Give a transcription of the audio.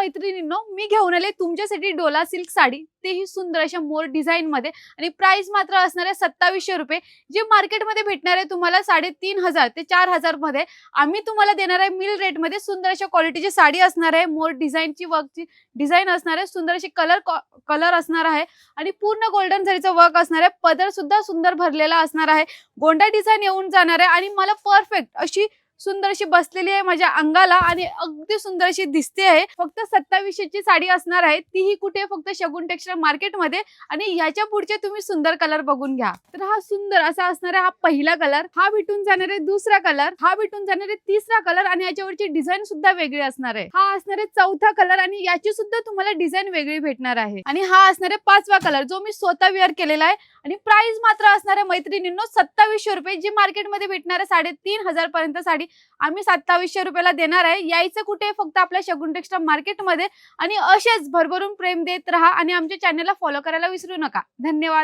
मैत्रिणींनो, मी घेऊन आले तुमच्यासाठी डोला सिल्क साडी, तेही सुंदर अशा मोर डिझाइन मध्ये आणि प्राइस मात्र असणार आहे 2700 रुपये. जे मार्केटमध्ये भेटणार आहे तुम्हाला 3500 ते 4000 मध्ये. आम्ही तुम्हाला देणार आहे मिल रेट मध्ये. सुंदर अशा क्वालिटीची साडी असणार आहे, मोर डिझाइनची वर्कची डिझाइन असणार आहे, सुंदर अशी कलर असणार आहे आणि पूर्ण गोल्डन जरीचं वर्क असणार आहे. पदर सुद्धा सुंदर भरलेला असणार आहे, गोंडा डिझाइन येऊन जाणार आहे आणि मला परफेक्ट अशी सुंदर अशी बसलेली आहे माझ्या अंगाला आणि अगदी सुंदर अशी दिसते आहे. फक्त 2700 ची साडी असणार आहे, तीही कुठे फक्त शगुन टेक्सटाईल मार्केट मध्ये. आणि ह्याच्या पुढचे तुम्ही सुंदर कलर बघून घ्या. तर हा सुंदर असा असणार आहे, हा पहिला कलर, हा भेटून जाणार आहे दुसरा कलर, हा भेटून जाणार आहे तिसरा कलर आणि याच्यावरची डिझाइन सुद्धा वेगळी असणार आहे. हा असणार आहे चौथा कलर आणि याची सुद्धा तुम्हाला डिझाइन वेगळी भेटणार आहे. आणि हा असणार आहे पाचवा कलर, जो मी स्वतः वेअर केलेला आहे. आणि प्राइस मात्र असणार आहे मैत्रिणींनो 2700 रुपये. जी मार्केटमध्ये भेटणार आहे 3500 पर्यंत साडी आम्ही 2700 रुपयाला देणार आहे. यायचं कुठे? फक्त आपल्या शगुन टेक्सटाईल मार्केटमध्ये. आणि असेच भरभरून प्रेम देत राहा आणि आमच्या चॅनलला फॉलो करायला विसरू नका. धन्यवाद.